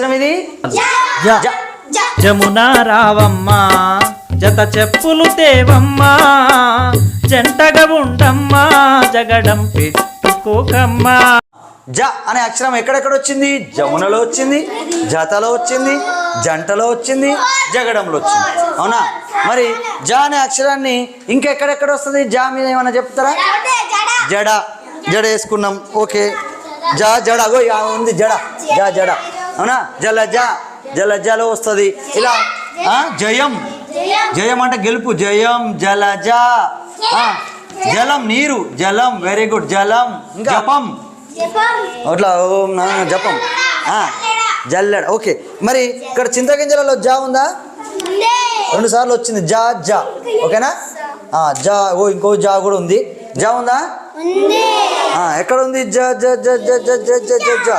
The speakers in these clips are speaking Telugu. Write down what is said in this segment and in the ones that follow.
ఇది జమునా రావమ్మా జత చెప్పులు తేవమ్మా జంటగా ఉండమ్మా జగడం పెట్టుకోకమ్మా. జ అనే అక్షరం ఎక్కడెక్కడ వచ్చింది? జమునలో వచ్చింది, జతలో వచ్చింది, జంటలో వచ్చింది, జగడంలో వచ్చింది. అవునా? మరి జ అనే అక్షరాన్ని ఇంకెక్కడెక్కడ వస్తుంది? జా మీద ఏమన్నా చెప్తారా? జడ, జడ వేసుకున్నాం. ఓకే, జా జడ ఉంది, జడ జా జడ. అవునా? జలజ, జలజలో వస్తుంది. ఇలా జయం, జయం అంటే గెలుపు, జయం జలజ. జలం నీరు, జలం. వెరీ గుడ్, జలం. జపం అట్లా జపం, జల్లెడ. ఓకే, మరి ఇక్కడ చింతగింజలలో జా ఉందా? 2 సార్లు వచ్చింది జా జా. ఓకేనా? జా ఇంకో జా కూడా ఉంది. జా ఉందా? ఎక్కడ ఉంది? జ జ జ జ జ జ జ జ జ.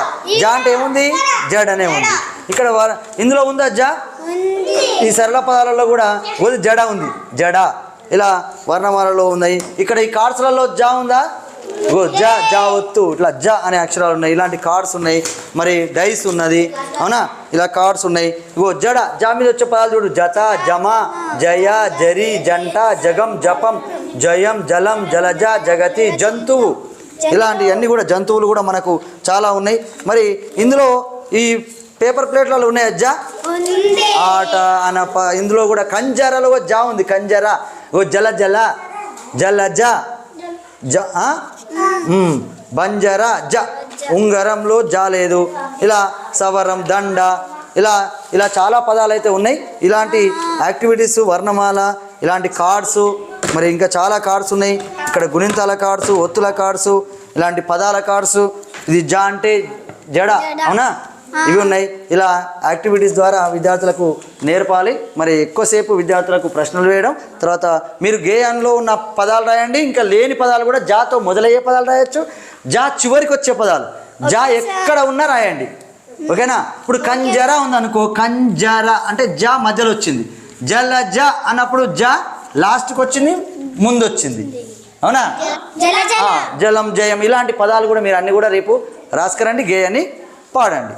జా అంటే ఏముంది? జడ్ అనే ఉంది. ఇక్కడ ఇందులో ఉందా జా? ఈ సరళ పదాలలో కూడా జడ ఉంది, జడ. ఇలా వర్ణమాలలో ఉన్నాయి. ఇక్కడ ఈ కార్డ్స్లలో జా ఉందా? జ జా ఒత్తు, ఇట్లా జ అనే అక్షరాలు ఉన్నాయి. ఇలాంటి కార్డ్స్ ఉన్నాయి. మరి డైస్ ఉన్నది. అవునా? ఇలా కార్డ్స్ ఉన్నాయి. జడ, జా మీద వచ్చే పదాలు చూడు. జత, జమ, జయ, జరి, జంట, జగం, జపం, జయం, జలం, జలజ, జగతి, జంతువు. ఇలాంటివన్నీ కూడా జంతువులు కూడా మనకు చాలా ఉన్నాయి. మరి ఇందులో ఈ పేపర్ ప్లేట్లలో ఉన్నాయి జా. ఆట, అనప. ఇందులో కూడా కంజరలో జా ఉంది, కంజర. జల జల, జలజ, జ బంజర, జ. ఉంగరంలో జా లేదు. ఇలా సవరం, దండ. ఇలా ఇలా చాలా పదాలు అయితే ఉన్నాయి. ఇలాంటి యాక్టివిటీస్, వర్ణమాల, ఇలాంటి కార్డ్స్, మరి ఇంకా చాలా కార్డ్స్ ఉన్నాయి. ఇక్కడ గుణింతాల కార్డ్స్, ఒత్తుల కార్డ్స్, ఇలాంటి పదాల కార్డ్స్. ఇది జా అంటే జడ. అవునా? ఇవి ఉన్నాయి. ఇలా యాక్టివిటీస్ ద్వారా విద్యార్థులకు నేర్పాలి. మరి ఎక్కువసేపు విద్యార్థులకు ప్రశ్నలు వేయడం, తర్వాత మీరు గేయంలో ఉన్న పదాలు రాయండి. ఇంకా లేని పదాలు కూడా జాతో మొదలయ్యే పదాలు రాయొచ్చు, జా చివరికి వచ్చే పదాలు. జా ఎక్కడ ఉన్నా రాయండి. ఓకేనా? ఇప్పుడు కంజర ఉందనుకో, కంజర అంటే జా మధ్యలో వచ్చింది. జలజ అన్నప్పుడు జా లాస్ట్కి వచ్చింది, ముందు వచ్చింది. అవునా? జలం, జయం. ఇలాంటి పదాలు కూడా మీరు అన్నీ కూడా రేపు రాసుకురండి, గేయాన్ని పాడండి.